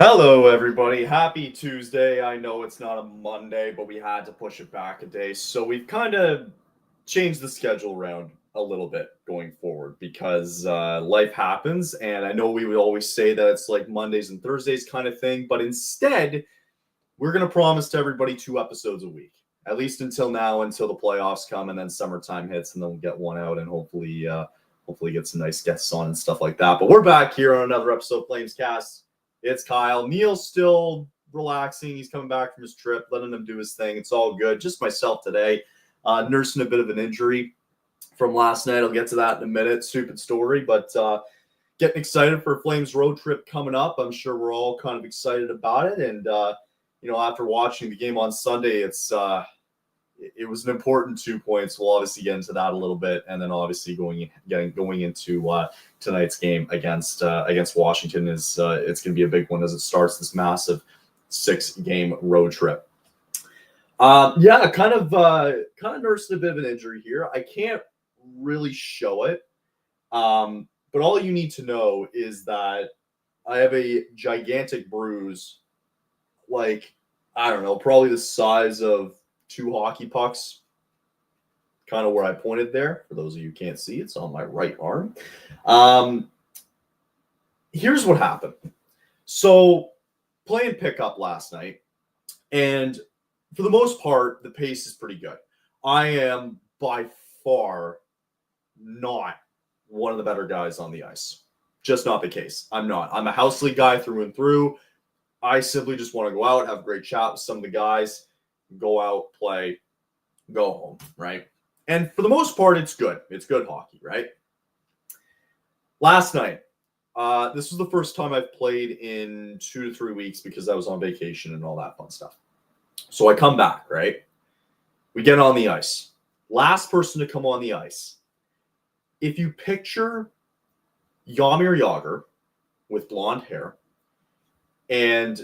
Hello, everybody. Happy Tuesday. I know it's not a Monday, but we had to push it back a day. So we've kind of changed the schedule around a little bit going forward because life happens. And I know we would always say that it's like Mondays and Thursdays kind of thing, but instead, we're going to promise to everybody 2 episodes a week, at least until now, until the playoffs come and then summertime hits, and then we'll get one out and hopefully get some nice guests on and stuff like that. But we're back here on another episode of Flames Cast. It's Kyle. Neil's still relaxing. He's coming back from his trip, letting him do his thing. It's all good. Just myself today, nursing a bit of an injury from last night. I'll get to that in a minute. Stupid story, but getting excited for Flames road trip coming up. I'm sure we're all kind of excited about it. And, after watching the game on Sunday, it was an important 2 points. We'll obviously get into that a little bit, and then obviously going into tonight's game against Washington is it's going to be a big one as it starts this massive 6-game road trip. Kind of nursed a bit of an injury here. I can't really show it, but all you need to know is that I have a gigantic bruise, like I don't know, probably the size of 2 hockey pucks, kind of where I pointed there. For those of you who can't see, it's on my right arm. Here's what happened. So playing pickup last night, and for the most part, the pace is pretty good. I am by far not one of the better guys on the ice. Just not the case. I'm not. I'm a house league guy through and through. I simply just want to go out, have a great chat with some of the guys, go out, play, go home, right? And for the most part, it's good. It's good hockey, right? Last night, this was the first time I've played in 2 to 3 weeks because I was on vacation and all that fun stuff. So I come back, right? We get on the ice. Last person to come on the ice. If you picture Jaromir Jagr with blonde hair, and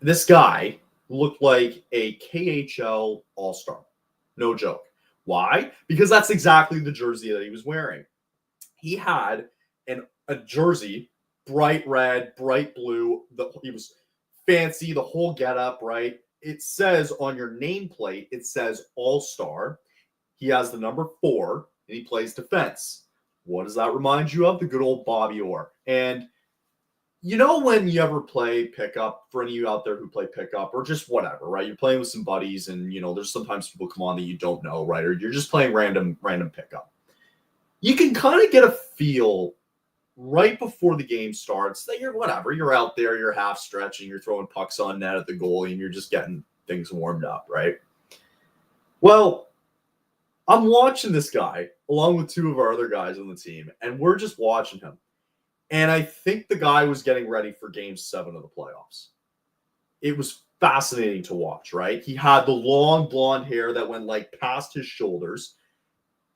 this guy looked like a KHL All-Star. No joke. Why? Because that's exactly the jersey that he was wearing. He had a jersey, bright red, bright blue. He was fancy, the whole getup, right? It says on your nameplate, it says All-Star. He has the number 4, and he plays defense. What does that remind you of? The good old Bobby Orr. And you know when you ever play pickup, for any of you out there who play pickup or just whatever, right? You're playing with some buddies and, there's sometimes people come on that you don't know, right? Or you're just playing random pickup. You can kind of get a feel right before the game starts that you're out there, you're half stretching, you're throwing pucks on net at the goalie, and you're just getting things warmed up, right? Well, I'm watching this guy along with 2 of our other guys on the team, and we're just watching him. And I think the guy was getting ready for Game 7 of the playoffs. It was fascinating to watch, right? He had the long blonde hair that went like past his shoulders.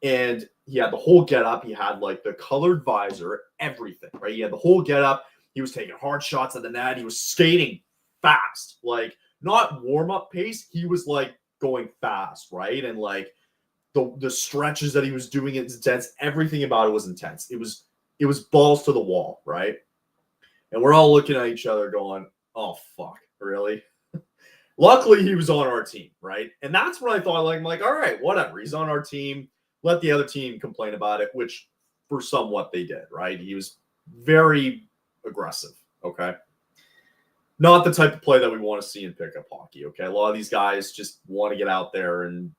And he had the whole getup. He had like the colored visor, everything, right? He had the whole getup. He was taking hard shots at the net. He was skating fast, like not warm-up pace. He was like going fast, right? And like the stretches that he was doing, it's intense. Everything about it was intense. It was balls to the wall, right? And we're all looking at each other going, oh, fuck, really? Luckily, he was on our team, right? And that's what I thought. I'm like, all right, whatever. He's on our team. Let the other team complain about it, which for somewhat they did, right? He was very aggressive, okay? Not the type of play that we want to see in pickup hockey, okay? A lot of these guys just want to get out there and,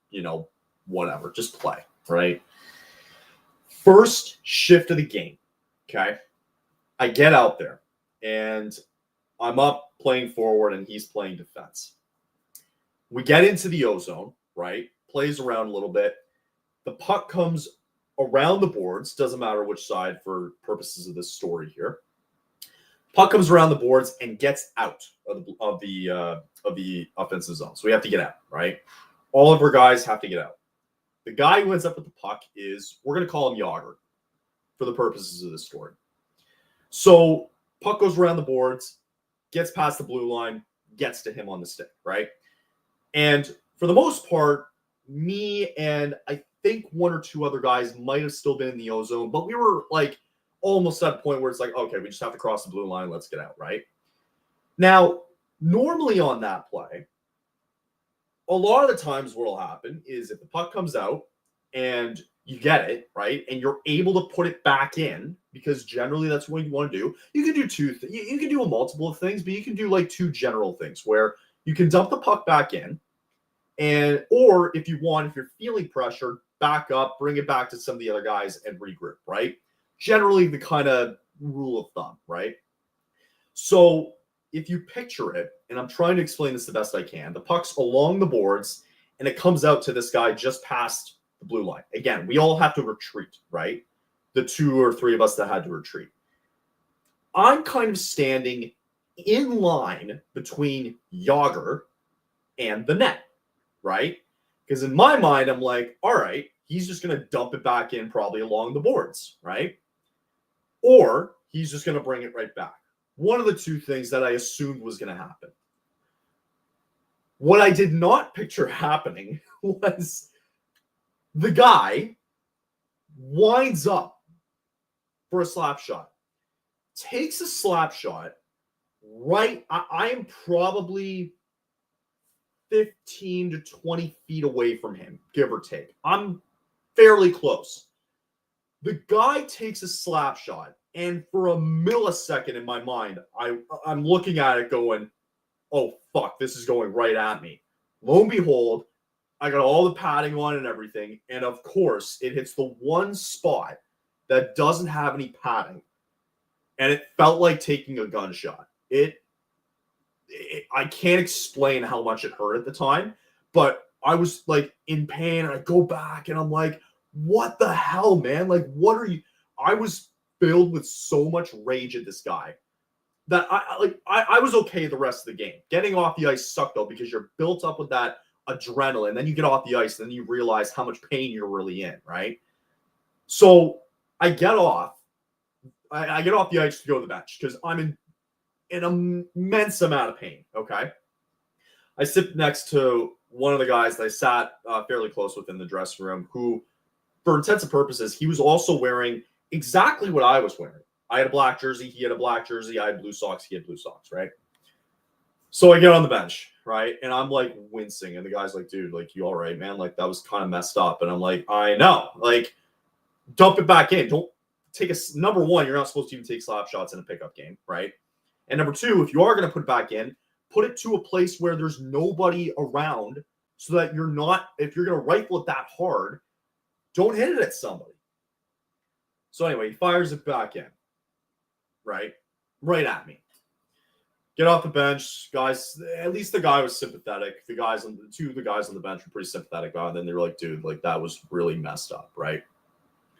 whatever, just play, right? First shift of the game. Okay. I get out there and I'm up playing forward and he's playing defense. We get into the O-zone, right? Plays around a little bit. The puck comes around the boards. Doesn't matter which side for purposes of this story here. Puck comes around the boards and gets out of the offensive zone. So we have to get out, right? All of our guys have to get out. The guy who ends up with the puck we're going to call him Jagr for the purposes of this story. So puck goes around the boards, gets past the blue line, gets to him on the stick, right? And for the most part, me and I think 1 or 2 other guys might have still been in the O-zone, but we were like almost at a point where it's like, okay, we just have to cross the blue line. Let's get out, right? Now, normally on that play, a lot of the times what will happen is if the puck comes out and you get it, right, and you're able to put it back in, because generally that's what you want to do. You can do you can do a multiple of things, but you can do like two general things where you can dump the puck back in, and or if you want, if you're feeling pressure, back up, bring it back to some of the other guys and regroup, right? Generally the kind of rule of thumb, right? So if you picture it, and I'm trying to explain this the best I can, the puck's along the boards and it comes out to this guy just past the blue line. Again, we all have to retreat, right? The two or three of us that had to retreat. I'm kind of standing in line between Yager and the net, right? Because in my mind, I'm like, all right, he's just going to dump it back in probably along the boards, right? Or he's just going to bring it right back. One of the two things that I assumed was going to happen. What I did not picture happening was the guy winds up for a slap shot, takes a slap shot right. I am probably 15 to 20 feet away from him, give or take. I'm fairly close. The guy takes a slap shot, and for a millisecond in my mind, I'm looking at it going, oh, fuck, this is going right at me. Lo and behold, I got all the padding on and everything, and of course, it hits the one spot that doesn't have any padding, and it felt like taking a gunshot. I can't explain how much it hurt at the time, but I was like in pain, and I go back, and I'm like, what the hell, man? Like, what are you? I was filled with so much rage at this guy that I was okay the rest of the game. Getting off the ice sucked though, because you're built up with that adrenaline. Then you get off the ice, and then you realize how much pain you're really in, right? So I get off. I get off the ice to go to the bench because I'm in an immense amount of pain. Okay. I sit next to one of the guys that I sat fairly close with in the dressing room, who, for intents and purposes, he was also wearing exactly what I was wearing. I had a black jersey. He had a black jersey. I had blue socks. He had blue socks, right? So I get on the bench, right? And I'm like wincing. And the guy's like, dude, like, you all right, man? Like, that was kind of messed up. And I'm like, I know. Like, dump it back in. Don't take number one, you're not supposed to even take slap shots in a pickup game, right? And number two, if you are going to put it back in, put it to a place where there's nobody around so that you're not, if you're going to rifle it that hard, don't hit it at somebody. So anyway, he fires it back in, right? Right at me. Get off the bench, guys. At least the guy was sympathetic. The guys on the bench were pretty sympathetic. And then they were like, dude, like, that was really messed up, right?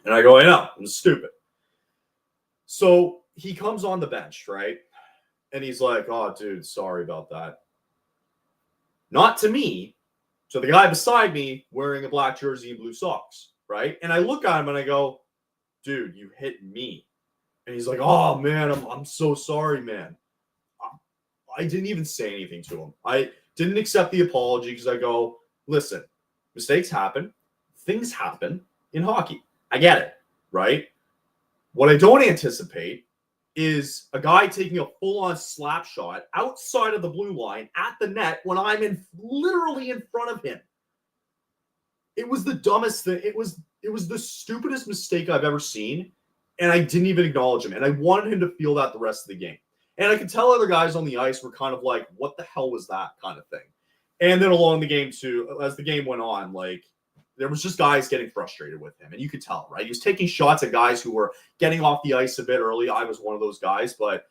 And I go, I know, it was stupid. So he comes on the bench, right? And he's like, oh, dude, sorry about that. Not to me. So the guy beside me wearing a black jersey and blue socks, right? And I look at him and I go, dude, you hit me. And he's like, oh, man, I'm so sorry, man. I didn't even say anything to him. I didn't accept the apology because I go, listen, mistakes happen. Things happen in hockey. I get it, right? What I don't anticipate is a guy taking a full-on slap shot outside of the blue line at the net when I'm literally in front of him. It was the dumbest thing. It was the stupidest mistake I've ever seen, and I didn't even acknowledge him. And I wanted him to feel that the rest of the game. And I could tell other guys on the ice were kind of like, what the hell was that kind of thing? And then along the game too, as the game went on, like, there was just guys getting frustrated with him. And you could tell, right? He was taking shots at guys who were getting off the ice a bit early. I was one of those guys. But,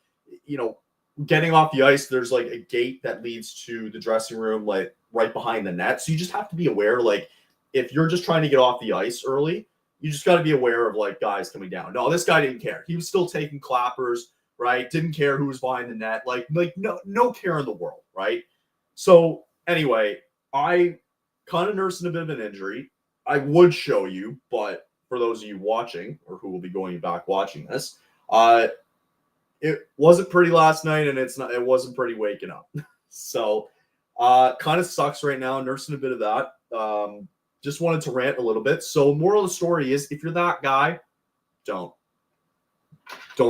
you know, getting off the ice, there's like a gate that leads to the dressing room, like right behind the net. So you just have to be aware, like, if you're just trying to get off the ice early, you just got to be aware of, like, guys coming down. No, this guy didn't care. He was still taking clappers, right? Didn't care who was behind the net. Like no care in the world, right? So anyway, I kind of nursing a bit of an injury. I would show you, but for those of you watching or who will be going back watching this, it wasn't pretty last night, and it wasn't pretty waking up. So kind of sucks right now, nursing a bit of that. Just wanted to rant a little bit. So moral of the story is, if you're that guy, don't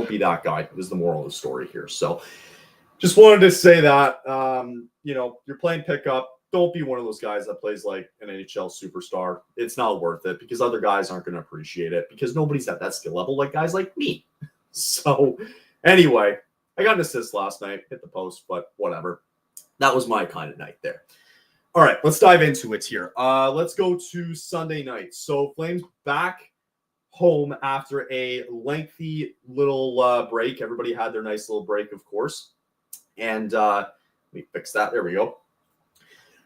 be that guy, is the moral of the story here. So just wanted to say that, you're playing pickup. Don't be one of those guys that plays like an NHL superstar. It's not worth it because other guys aren't going to appreciate it because nobody's at that skill level like guys like me. So anyway, I got an assist last night, hit the post, but whatever. That was my kind of night there. All right, let's dive into it here. Let's go to Sunday night. So Flames back home after a lengthy little break. Everybody had their nice little break, of course. And let me fix that. There we go.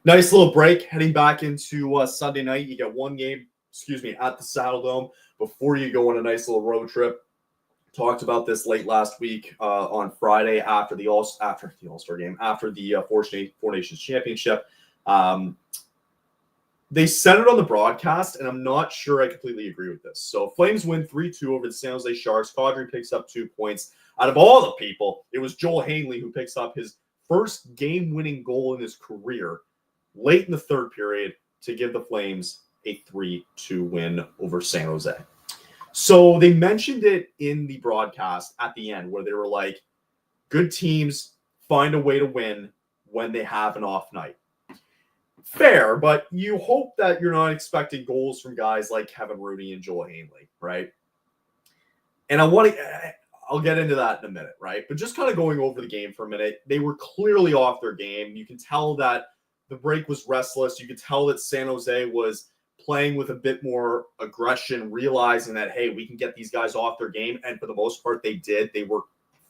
Nice little break heading back into Sunday night. You get one game, at the Saddle Dome before you go on a nice little road trip. Talked about this late last week on Friday after the All-Star game, after the Four Nations Championship. They said it on the broadcast, and I'm not sure I completely agree with this. So Flames win 3-2 over the San Jose Sharks. Calgary picks up 2 points. Out of all the people, it was Joel Hanley who picks up his first game-winning goal in his career late in the third period to give the Flames a 3-2 win over San Jose. So they mentioned it in the broadcast at the end where they were like, good teams find a way to win when they have an off night. Fair, but you hope that you're not expecting goals from guys like Kevin Rooney and Joel Hanley, right? And I'll get into that in a minute, right? But just kind of going over the game for a minute, they were clearly off their game. You can tell that the break was restless. You could tell that San Jose was playing with a bit more aggression, realizing that, hey, we can get these guys off their game. And for the most part, they did. They were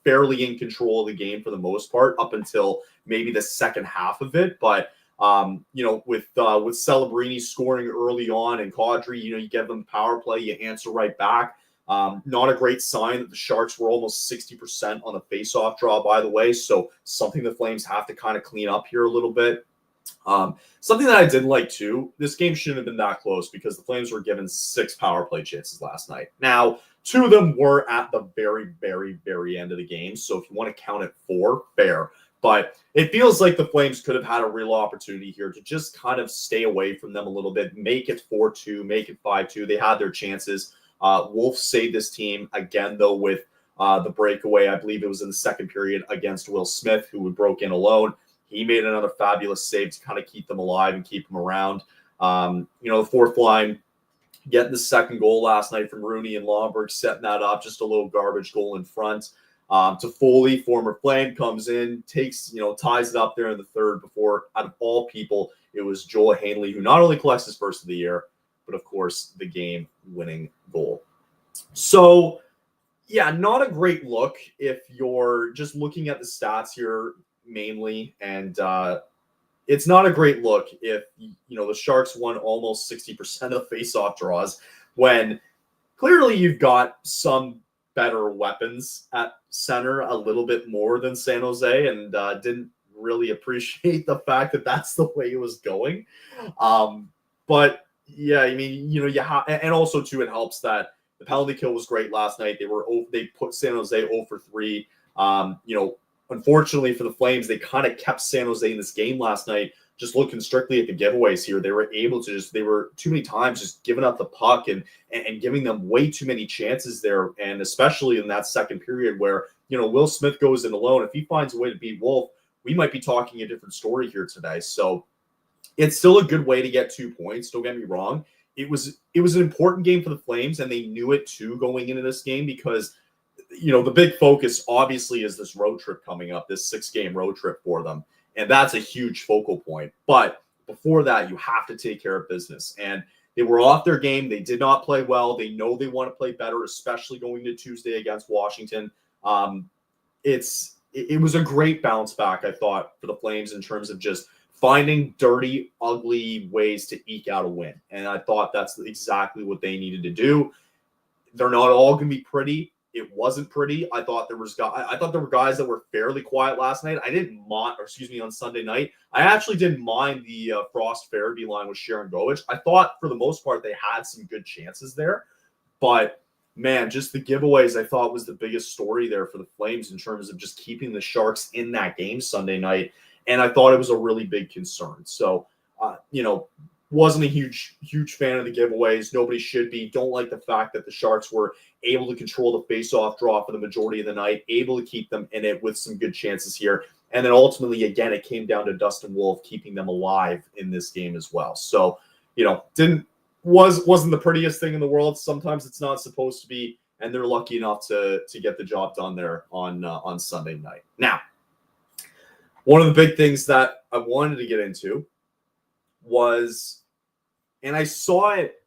fairly in control of the game for the most part up until maybe the second half of it. But, with Celebrini scoring early on and Kadri, you give them the power play, you answer right back. Not a great sign that the Sharks were almost 60% on the faceoff draw, by the way. So something the Flames have to kind of clean up here a little bit. Something that I didn't like too, this game shouldn't have been that close because the Flames were given 6 power play chances last night. Now, 2 of them were at the very, very, very end of the game. So if you want to count it 4, fair. But it feels like the Flames could have had a real opportunity here to just kind of stay away from them a little bit, make it 4-2, make it 5-2. They had their chances. Wolf saved this team again, though, with the breakaway. I believe it was in the second period against Will Smith, who broke in alone. He made another fabulous save to kind of keep them alive and keep them around. The fourth line getting the second goal last night from Rooney and Lomberg, setting that up, just a little garbage goal in front. Toffoli, former Flame, comes in, ties it up there in the third before, out of all people, it was Joel Hanley, who not only collects his first of the year, but of course the game-winning goal. So, yeah, not a great look if you're just looking at the stats here mainly, and it's not a great look if the Sharks won almost 60% of face-off draws when clearly you've got some better weapons at center a little bit more than San Jose, and didn't really appreciate the fact that that's the way it was going. But yeah, I mean, and also too, it helps that the penalty kill was great last night. They put San Jose 0 for 3. Unfortunately for the Flames, they kind of kept San Jose in this game last night, just looking strictly at the giveaways here. They were able to they were too many times just giving up the puck and giving them way too many chances there. And especially in that second period where, Will Smith goes in alone. If he finds a way to beat Wolf, we might be talking a different story here today. So it's still a good way to get 2 points. Don't get me wrong. It was an important game for the Flames, and they knew it too going into this game because the big focus obviously is this road trip coming up, this 6-game road trip for them. And that's a huge focal point. But before that, you have to take care of business. And they were off their game. They did not play well. They know they want to play better, especially going to Tuesday against Washington. It was a great bounce back, I thought, for the Flames in terms of just finding dirty, ugly ways to eke out a win. And I thought that's exactly what they needed to do. They're not all going to be pretty. It wasn't pretty. I thought there were guys that were fairly quiet last night. On Sunday night. I actually didn't mind the Frost Farabee line with Sharon Govich. I thought for the most part they had some good chances there, but man, just the giveaways I thought was the biggest story there for the Flames in terms of just keeping the Sharks in that game Sunday night, and I thought it was a really big concern. So, Wasn't a huge fan of the giveaways. Nobody should be. Don't like the fact that the Sharks were able to control the face-off draw for the majority of the night, able to keep them in it with some good chances here. And then ultimately, again, it came down to Dustin Wolf keeping them alive in this game as well. So, wasn't the prettiest thing in the world. Sometimes it's not supposed to be, and they're lucky enough to get the job done there on Sunday night. Now, one of the big things that I wanted to get into was, and I saw it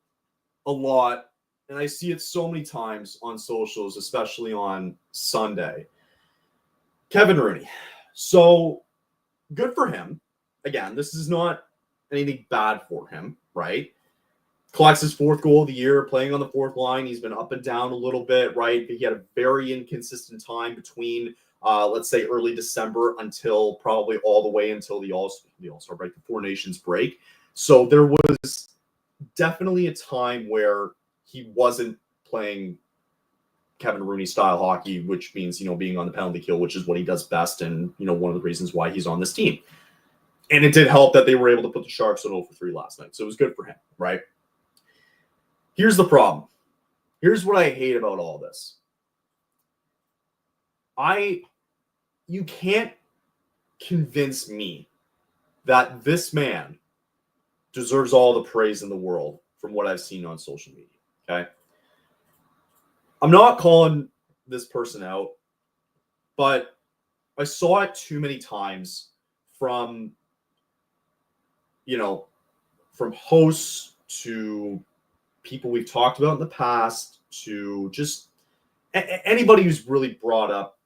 a lot, and I see it so many times on socials, especially on Sunday. Kevin Rooney. So good for him. Again, this is not anything bad for him, right? Collects his 4th goal of the year, playing on the 4th line. He's been up and down a little bit, right? But he had a very inconsistent time between, let's say, early December until probably all the way until the All-Star break, the Four Nations break. So there was definitely a time where he wasn't playing Kevin Rooney style hockey, which means, being on the penalty kill, which is what he does best. And, one of the reasons why he's on this team. And it did help that they were able to put the Sharks on 0-for-3 last night. So it was good for him, right? Here's the problem. Here's what I hate about all this. You can't convince me that this man deserves all the praise in the world from what I've seen on social media, okay? I'm not calling this person out, but I saw it too many times from hosts to people we've talked about in the past to just anybody who's really brought up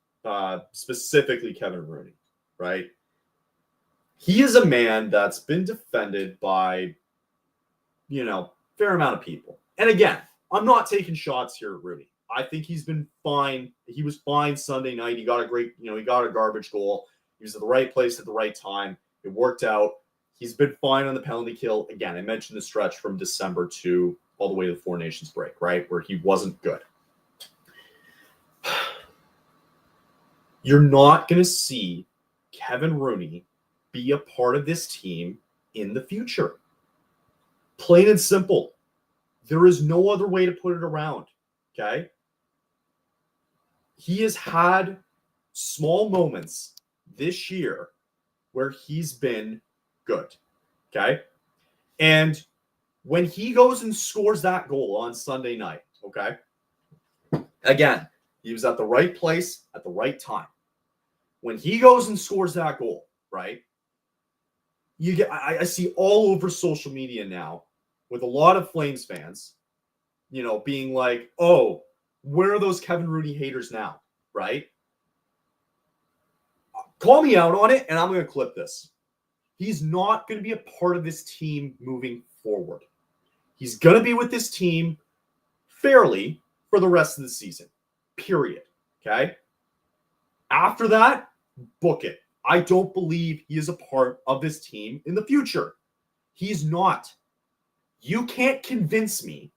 specifically Kevin Rooney, right? He is a man that's been defended by, fair amount of people. And again, I'm not taking shots here at Rooney. I think he's been fine. He was fine Sunday night. He got he got a garbage goal. He was at the right place at the right time. It worked out. He's been fine on the penalty kill. Again, I mentioned the stretch from December to all the way to the Four Nations break, right? Where he wasn't good. You're not going to see Kevin Rooney be a part of this team in the future. Plain and simple. There is no other way to put it around, okay? He has had small moments this year where he's been good, okay? And when he goes and scores that goal on Sunday night, okay? Again, he was at the right place at the right time. When he goes and scores that goal, right? I see all over social media now with a lot of Flames fans, being like, oh, where are those Kevin Rooney haters now, right? Call me out on it, and I'm going to clip this. He's not going to be a part of this team moving forward. He's going to be with this team fairly for the rest of the season, period, okay? After that, book it. I don't believe he is a part of this team in the future. He's not. You can't convince me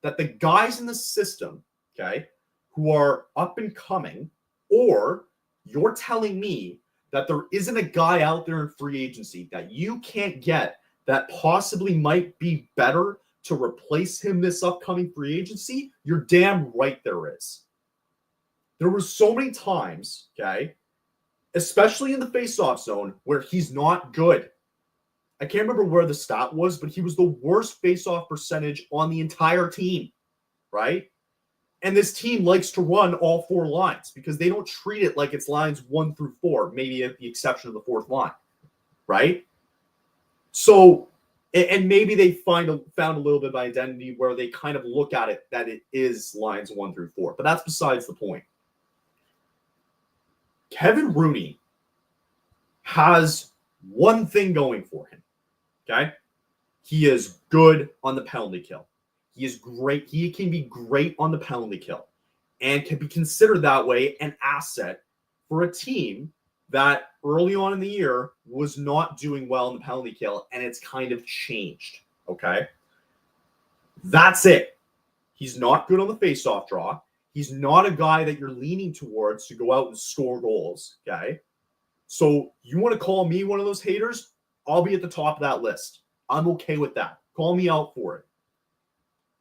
that the guys in the system, okay, who are up and coming, or you're telling me that there isn't a guy out there in free agency that you can't get that possibly might be better to replace him this upcoming free agency, you're damn right there is. There were so many times, okay, especially in the face-off zone, where he's not good. I can't remember where the stat was, but he was the worst face-off percentage on the entire team, right? And this team likes to run all 4 lines because they don't treat it like it's lines 1 through 4, maybe at the exception of the 4th line, right? So, and maybe they found a little bit of identity where they kind of look at it that it is lines 1 through 4, but that's besides the point. Kevin Rooney has one thing going for him, okay? He is good on the penalty kill. He is great. He can be great on the penalty kill and can be considered that way an asset for a team that early on in the year was not doing well in the penalty kill, and it's kind of changed, okay? That's it. He's not good on the face-off draw. He's not a guy that you're leaning towards to go out and score goals, okay? So you want to call me one of those haters? I'll be at the top of that list. I'm okay with that. Call me out for it.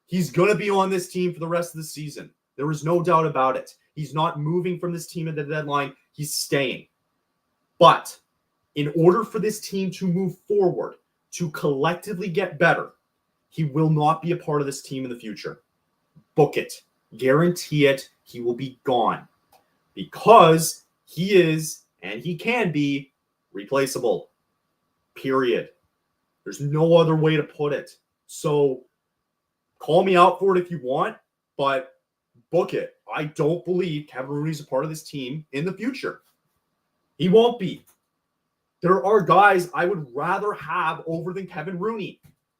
He's going to be on this team for the rest of the season. There is no doubt about it. He's not moving from this team at the deadline. He's staying. But in order for this team to move forward, to collectively get better, he will not be a part of this team in the future. Book it. Guarantee it. He will be gone. Because he is, and he can be, replaceable. Period. There's no other way to put it. So call me out for it if you want, but book it. I don't believe Kevin Rooney's a part of this team in the future. He won't be. There are guys I would rather have over than Kevin Rooney.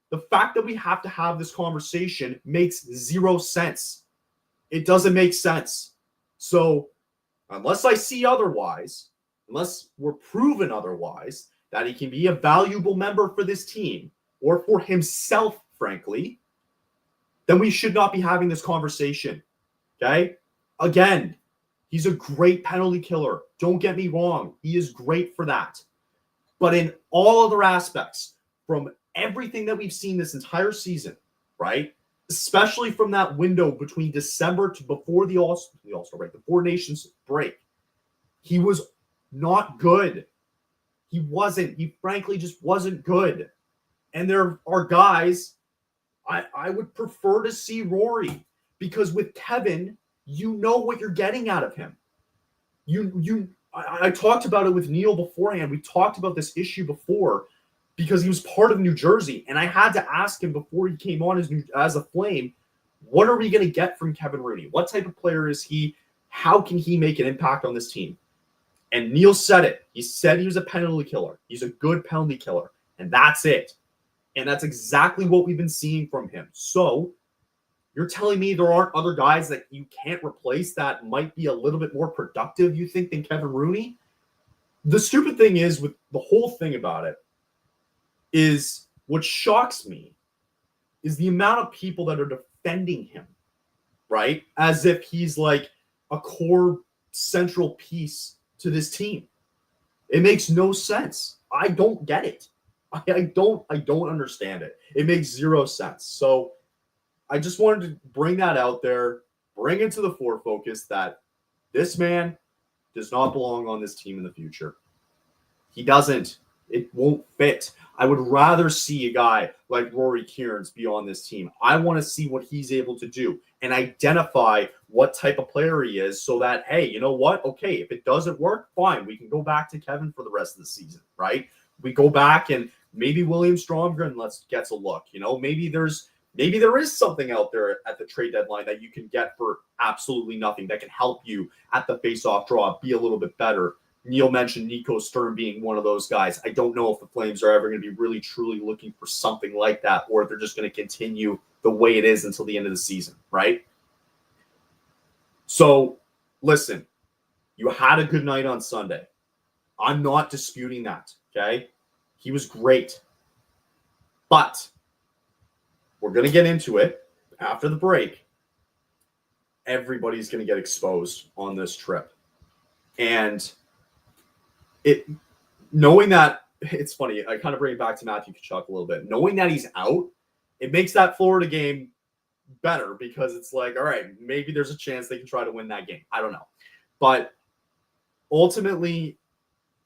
The fact that we have to have this conversation makes zero sense. It doesn't make sense. So unless I see otherwise, unless we're proven otherwise, that he can be a valuable member for this team or for himself, frankly, then we should not be having this conversation. Okay? Again, he's a great penalty killer. Don't get me wrong. He is great for that. But in all other aspects, from everything that we've seen this entire season, right? Especially from that window between December to before the All-Star break, the Four Nations break, he was not good. He wasn't. He frankly just wasn't good. And there are guys I would prefer to see Rory, because with Kevin, you know what you're getting out of him. I talked about it with Neil beforehand. We talked about this issue before because he was part of New Jersey. And I had to ask him before he came on as a Flame, what are we going to get from Kevin Rooney? What type of player is he? How can he make an impact on this team? And Neil said it. He said he was a penalty killer. He's a good penalty killer. And that's it. And that's exactly what we've been seeing from him. So you're telling me there aren't other guys that you can't replace that might be a little bit more productive, you think, than Kevin Rooney? The stupid thing is, with the whole thing about it, is what shocks me is the amount of people that are defending him, right? As if he's like a core central piece to this team. It makes no sense. I don't get it. I don't understand it. It makes zero sense. So I just wanted to bring that out there, bring it to the forefocus that this man does not belong on this team in the future. He doesn't. It won't fit. I would rather see a guy like Rory Kearns be on this team. I want to see what he's able to do and identify what type of player he is so that, hey, you know what? Okay, if it doesn't work, fine. We can go back to Kevin for the rest of the season, right? We go back and maybe William Stromgren gets a look. You know, maybe there is something out there at the trade deadline that you can get for absolutely nothing that can help you at the face-off draw be a little bit better. Neil mentioned Nico Sturm being one of those guys. I don't know if the Flames are ever going to be really, truly looking for something like that, or if they're just going to continue the way it is until the end of the season, right? So, listen, you had a good night on Sunday. I'm not disputing that, okay? He was great. But we're going to get into it after the break. Everybody's going to get exposed on this trip. And knowing that, it's funny, I kind of bring it back to Matthew Tkachuk a little bit. Knowing that he's out, it makes that Florida game better because it's like, all right, maybe there's a chance they can try to win that game. I don't know. But ultimately,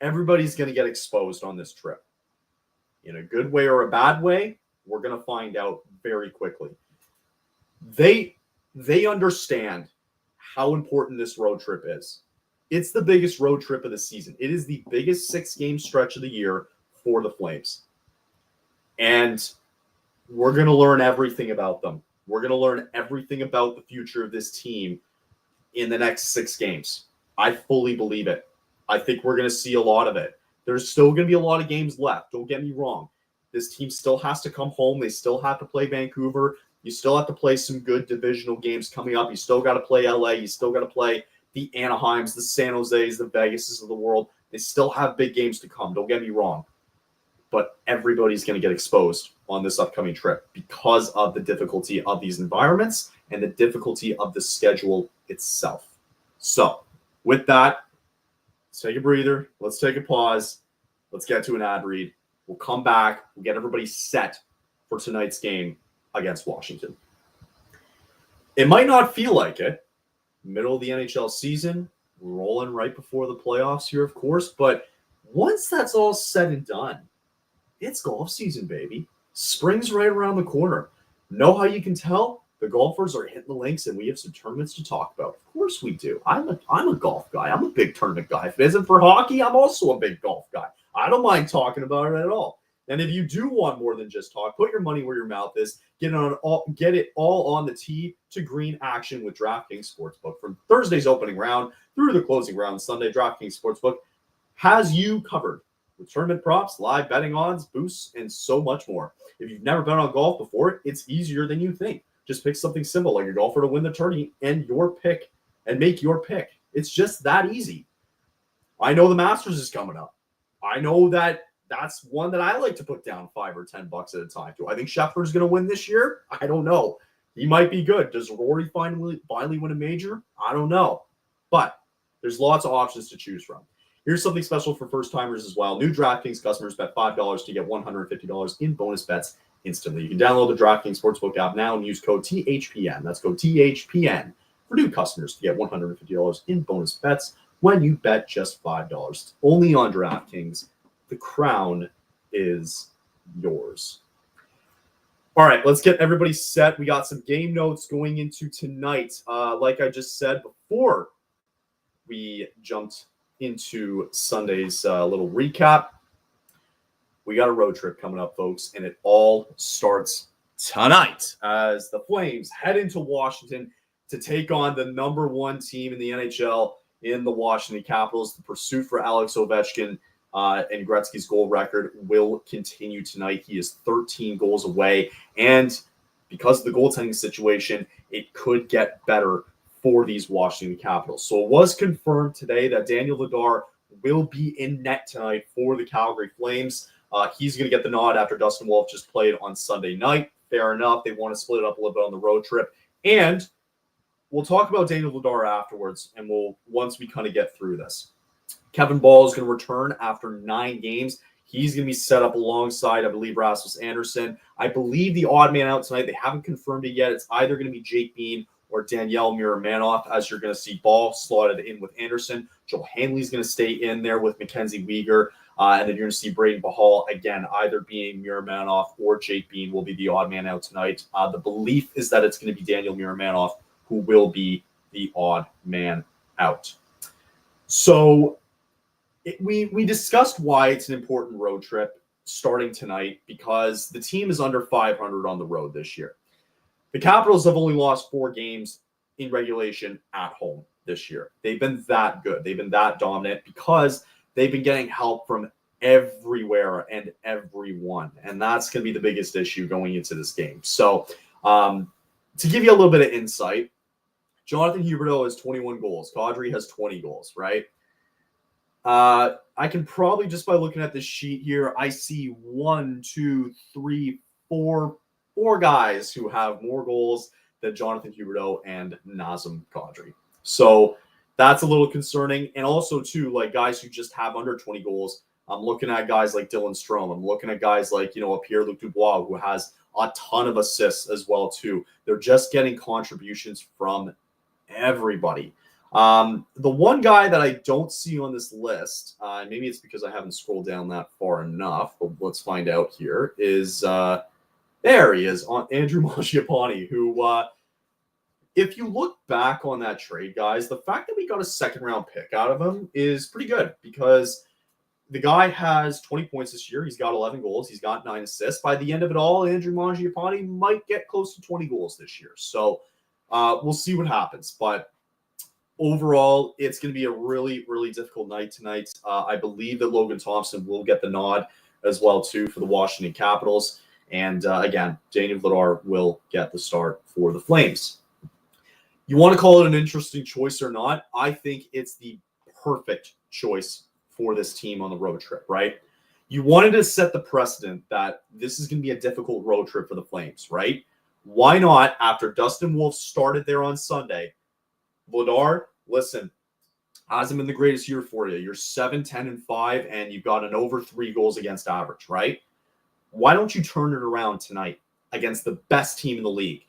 everybody's going to get exposed on this trip. In a good way or a bad way, we're going to find out very quickly. They understand how important this road trip is. It's the biggest road trip of the season. It is the biggest 6-game stretch of the year for the Flames. And we're going to learn everything about them. We're going to learn everything about the future of this team in the next 6 games. I fully believe it. I think we're going to see a lot of it. There's still going to be a lot of games left. Don't get me wrong. This team still has to come home. They still have to play Vancouver. You still have to play some good divisional games coming up. You still got to play LA. You still got to play the Anaheims, the San Jose's, the Vegases of the world. They still have big games to come. Don't get me wrong. But everybody's going to get exposed on this upcoming trip because of the difficulty of these environments and the difficulty of the schedule itself. So, with that, let's take a breather. Let's take a pause. Let's get to an ad read. We'll come back. We'll get everybody set for tonight's game against Washington. It might not feel like it. Middle of the NHL season, rolling right before the playoffs here, of course. But once that's all said and done, it's golf season, baby. Spring's right around the corner. Know how you can tell? The golfers are hitting the links, and we have some tournaments to talk about. Of course we do. I'm a golf guy. I'm a big tournament guy. If it isn't for hockey, I'm also a big golf guy. I don't mind talking about it at all. And if you do want more than just talk, put your money where your mouth is. Get it all on the tee to green action with DraftKings Sportsbook. From Thursday's opening round through the closing round Sunday, DraftKings Sportsbook has you covered with tournament props, live betting odds, boosts, and so much more. If you've never bet on golf before, it's easier than you think. Just pick something simple like your golfer to win the tourney and make your pick. It's just that easy. I know the Masters is coming up. I know that's one that I like to put down $5 or $10 at a time. Do I think Scheffler's going to win this year? I don't know. He might be good. Does Rory finally win a major? I don't know. But there's lots of options to choose from. Here's something special for first-timers as well. New DraftKings customers bet $5 to get $150 in bonus bets instantly. You can download the DraftKings Sportsbook app now and use code THPN. That's code THPN for new customers to get $150 in bonus bets when you bet just $5. Only on DraftKings. The crown is yours. All right, let's get everybody set. We got some game notes going into tonight. Like I just said before we jumped into Sunday's little recap, we got a road trip coming up, folks, and it all starts tonight as the Flames head into Washington to take on the number one team in the NHL in the Washington Capitals. The pursuit for Alex Ovechkin and Gretzky's goal record will continue tonight. He is 13 goals away, and because of the goaltending situation, it could get better for these Washington Capitals. So it was confirmed today that Daniel Vladar will be in net tonight for the Calgary Flames. He's going to get the nod after Dustin Wolf just played on Sunday night. Fair enough. They want to split it up a little bit on the road trip. And we'll talk about Daniel Vladar afterwards, and once we kind of get through this. Kevin Ball is going to return after 9 games. He's going to be set up alongside, I believe, Rasmus Anderson. I believe the odd man out tonight, they haven't confirmed it yet. It's either going to be Jake Bean or Danielle Miramanoff, as you're going to see Ball slotted in with Anderson. Joel Hanley's going to stay in there with Mackenzie Weegar. And then you're going to see Braden Bahal, again, either being Miramanoff or Jake Bean will be the odd man out tonight. The belief is that it's going to be Daniel Miramanoff who will be the odd man out. So we discussed why it's an important road trip starting tonight, because the team is under 500 on the road this year. The Capitals have only lost 4 games in regulation at home this year. They've been that good. They've been that dominant because they've been getting help from everywhere and everyone. And that's going to be the biggest issue going into this game. So to give you a little bit of insight, Jonathan Huberdeau has 21 goals. Kadri has 20 goals, right? I can probably, just by looking at this sheet here, I see 4 guys who have more goals than Jonathan Huberdeau and Nazem Kadri. So that's a little concerning. And also, too, like guys who just have under 20 goals. I'm looking at guys like Dylan Strome. I'm looking at guys like, a Pierre-Luc Dubois, who has a ton of assists as well, too. They're just getting contributions from everybody. The one guy that I don't see on this list, maybe it's because I haven't scrolled down that far enough, but let's find out here, is there he is, on Andrew Mangiapane, who, if you look back on that trade, guys, the fact that we got a second-round pick out of him is pretty good, because the guy has 20 points this year. He's got 11 goals. He's got 9 assists. By the end of it all, Andrew Mangiapane might get close to 20 goals this year. So we'll see what happens. But overall, it's going to be a really, really difficult night tonight. I believe that Logan Thompson will get the nod as well, too, for the Washington Capitals. And again, Daniel Vladar will get the start for the Flames. You want to call it an interesting choice or not? I think it's the perfect choice for this team on the road trip, right? You wanted to set the precedent that this is going to be a difficult road trip for the Flames, right? Why not, after Dustin Wolf started there on Sunday, Vladar, listen, hasn't been the greatest year for you. You're 7-10-5, and you've got an over 3 goals against average, right? Why don't you turn it around tonight against the best team in the league?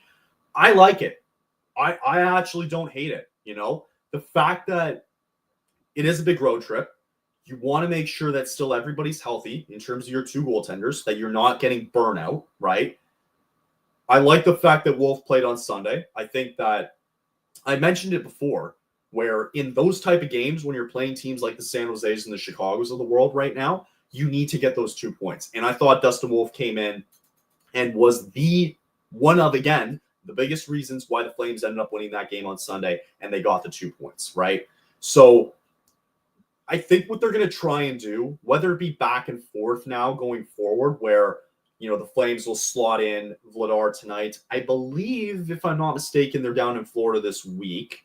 I like it. I actually don't hate it. The fact that it is a big road trip, you want to make sure that still everybody's healthy in terms of your two goaltenders, that you're not getting burnout, right? I like the fact that Wolf played on Sunday. I think that I mentioned it before, where in those type of games, when you're playing teams like the San Jose's and the Chicagos of the world right now, you need to get those 2 points. And I thought Dustin Wolf came in and was the biggest reasons why the Flames ended up winning that game on Sunday, and they got the 2 points, right? So I think what they're going to try and do, whether it be back and forth now going forward, where the Flames will slot in Vladar tonight. I believe, if I'm not mistaken, they're down in Florida this week.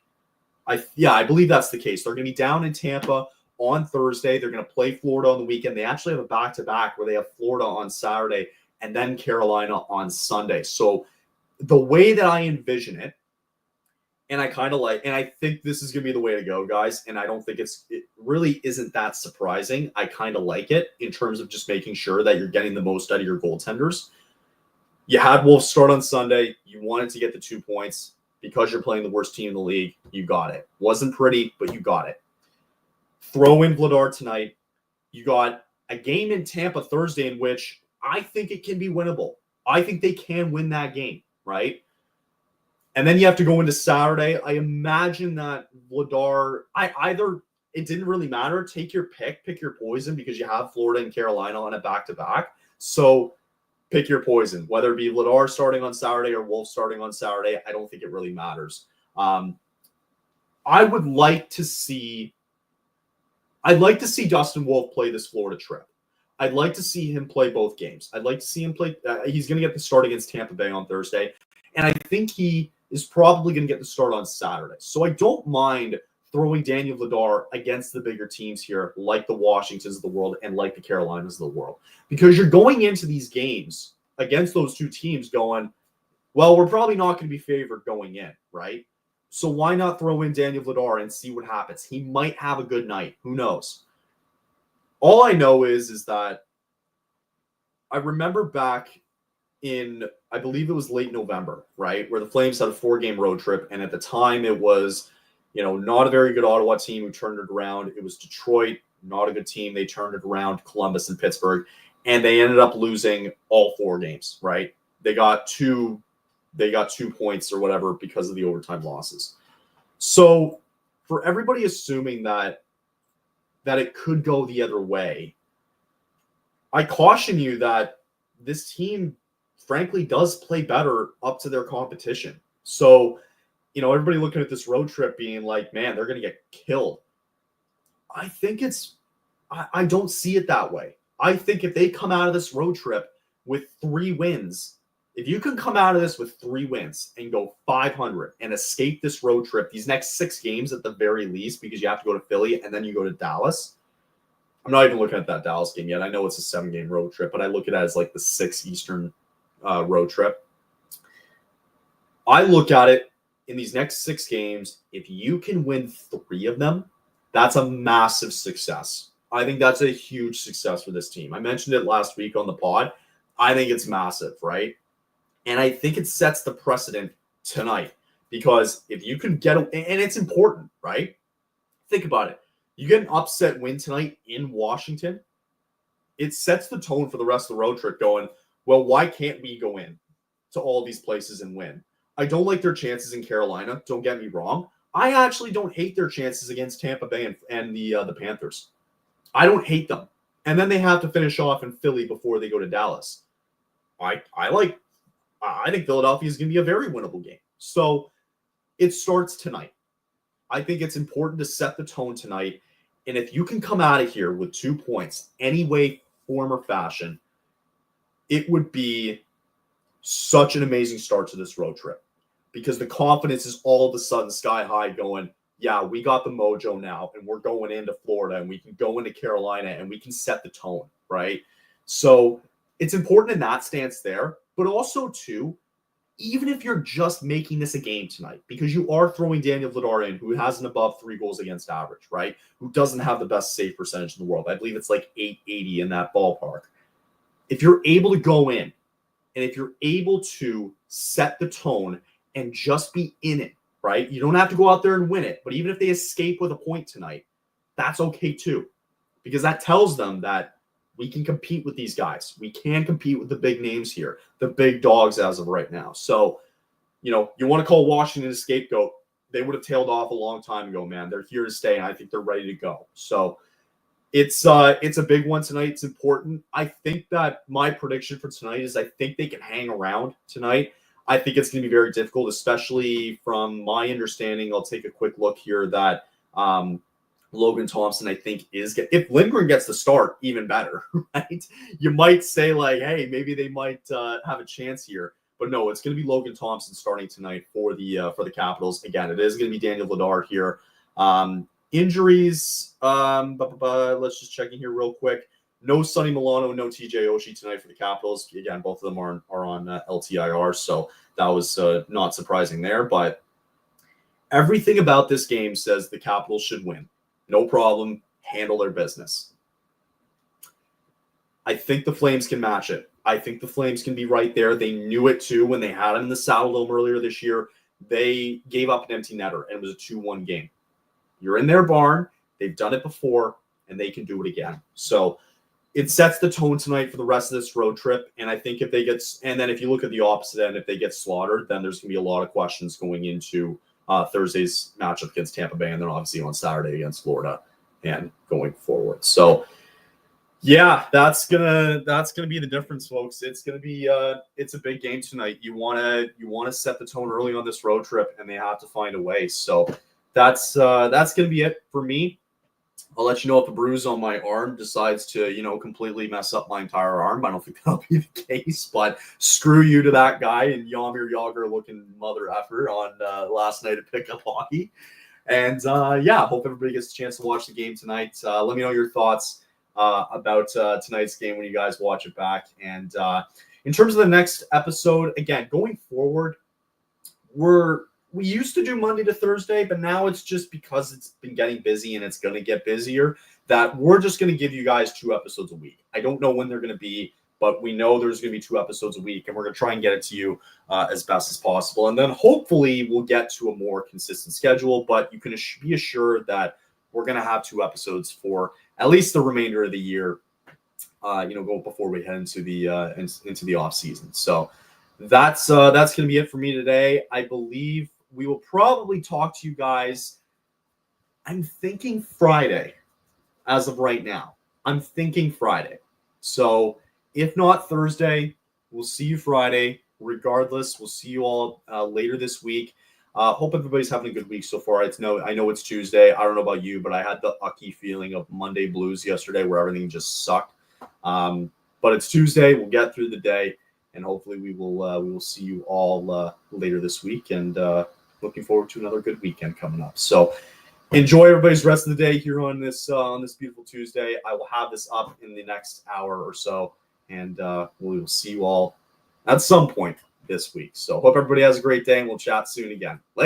I believe that's the case. They're going to be down in Tampa on Thursday. They're going to play Florida on the weekend. They actually have a back-to-back where they have Florida on Saturday and then Carolina on Sunday. So the way that I envision it, and I think this is going to be the way to go, guys. And I don't think it really isn't that surprising. I kind of like it in terms of just making sure that you're getting the most out of your goaltenders. You had Wolf start on Sunday. You wanted to get the 2 points because you're playing the worst team in the league. You got it. Wasn't pretty, but you got it. Throw in Vladar tonight. You got a game in Tampa Thursday in which I think it can be winnable. I think they can win that game, right? And then you have to go into Saturday. I imagine that Vladar, it didn't really matter. Take your pick your poison, because you have Florida and Carolina on a back-to-back. So pick your poison, whether it be Vladar starting on Saturday or Wolf starting on Saturday. I don't think it really matters. I'd like to see Dustin Wolf play this Florida trip. I'd like to see him play both games. I'd like to see him play. He's going to get the start against Tampa Bay on Thursday. And I think he is probably going to get the start on Saturday. So I don't mind throwing Daniel Vladar against the bigger teams here, like the Washingtons of the world and like the Carolinas of the world. Because you're going into these games against those two teams going, well, we're probably not going to be favored going in, right? So why not throw in Daniel Vladar and see what happens? He might have a good night. Who knows? All I know is that I remember back in, I believe it was late November, right, where the Flames had a 4-game road trip, and at the time it was, not a very good Ottawa team who turned it around. It was Detroit, not a good team. They turned it around, Columbus and Pittsburgh, and they ended up losing all 4 games, right? They got 2 points or whatever because of the overtime losses. So for everybody assuming that it could go the other way, I caution you that this team frankly does play better up to their competition. So, everybody looking at this road trip being like, man, they're going to get killed. I think I don't see it that way. I think if they come out of this road trip with 3 wins, if you can come out of this with 3 wins and go 500 and escape this road trip, these next 6 games at the very least, because you have to go to Philly and then you go to Dallas. I'm not even looking at that Dallas game yet. I know it's a 7-game road trip, but I look at it as like the 6 Eastern road trip. I look at it in these next 6 games. If you can win 3 of them, that's a massive success. I think that's a huge success for this team. I mentioned it last week on the pod. I think it's massive, right? And I think it sets the precedent tonight, because if you can get, and it's important, right? Think about it. You get an upset win tonight in Washington, it sets the tone for the rest of the road trip going, well, why can't we go in to all these places and win? I don't like their chances in Carolina. Don't get me wrong. I actually don't hate their chances against Tampa Bay and the Panthers. I don't hate them. And then they have to finish off in Philly before they go to Dallas. I think Philadelphia is going to be a very winnable game. So it starts tonight. I think it's important to set the tone tonight. And if you can come out of here with 2 points, any way, form, or fashion, it would be such an amazing start to this road trip, because the confidence is all of a sudden sky high going, yeah, we got the mojo now, and we're going into Florida, and we can go into Carolina, and we can set the tone, right? So it's important in that stance there, but also, too, even if you're just making this a game tonight, because you are throwing Daniel Vladar in, who has an above 3 goals against average, right? Who doesn't have the best save percentage in the world. I believe it's like 880 in that ballpark. if you're able to go in and if you're able to set the tone and just be in it, right? You don't have to go out there and win it, but even if they escape with a point tonight, that's okay too, because that tells them that we can compete with these guys. We can compete with the big names here, the big dogs as of right now. So, you want to call Washington a scapegoat. They would have tailed off a long time ago, man. They're here to stay, and I think they're ready to go. So it's a big one tonight. It's important. I think that my prediction for tonight is I think they can hang around tonight. I think it's going to be very difficult, especially from my understanding. I'll take a quick look here that Logan Thompson, I think, if Lindgren gets the start, even better, right? You might say, like, hey, maybe they might have a chance here. But no, it's going to be Logan Thompson starting tonight for the Capitals. Again, it is going to be Daniel Vladar here. Injuries, let's just check in here real quick. No Sonny Milano, no TJ Oshie tonight for the Capitals. Again, both of them are on LTIR, so that was not surprising there. But everything about this game says the Capitals should win. No problem. Handle their business. I think the Flames can match it. I think the Flames can be right there. They knew it too when they had him in the Saddledome earlier this year. They gave up an empty netter, and it was a 2-1 game. You're in their barn. They've done it before, and they can do it again. So it sets the tone tonight for the rest of this road trip. And I think and then if you look at the opposite end, if they get slaughtered, then there's going to be a lot of questions going into Thursday's matchup against Tampa Bay, and then obviously on Saturday against Florida and going forward. So yeah, that's gonna be the difference, folks. It's gonna be it's a big game tonight. You wanna set the tone early on this road trip, and they have to find a way. So that's gonna be it for me. I'll let you know if a bruise on my arm decides to completely mess up my entire arm. I don't think that'll be the case, but screw you to that guy and Jaromir Jagr looking mother effer on last night at pickup hockey. And hope everybody gets a chance to watch the game tonight. Let me know your thoughts about tonight's game when you guys watch it back. And in terms of the next episode, again, going forward, we used to do Monday to Thursday, but now it's just because it's been getting busy and it's going to get busier that we're just going to give you guys 2 episodes a week. I don't know when they're going to be, but we know there's going to be 2 episodes a week, and we're going to try and get it to you as best as possible. And then hopefully we'll get to a more consistent schedule, but you can be assured that we're going to have 2 episodes for at least the remainder of the year, go before we head into the off season. So that's going to be it for me today. I believe we will probably talk to you guys. I'm thinking Friday as of right now. I'm thinking Friday. So if not Thursday, we'll see you Friday. Regardless, we'll see you all later this week. Hope everybody's having a good week so far. I know it's Tuesday. I don't know about you, but I had the ucky feeling of Monday blues yesterday where everything just sucked. But it's Tuesday. We'll get through the day, and hopefully we will see you all later this week. And looking forward to another good weekend coming up. So enjoy everybody's rest of the day here on this beautiful Tuesday. I will have this up in the next hour or so, and we will see you all at some point this week. So hope everybody has a great day, and we'll chat soon again. Later.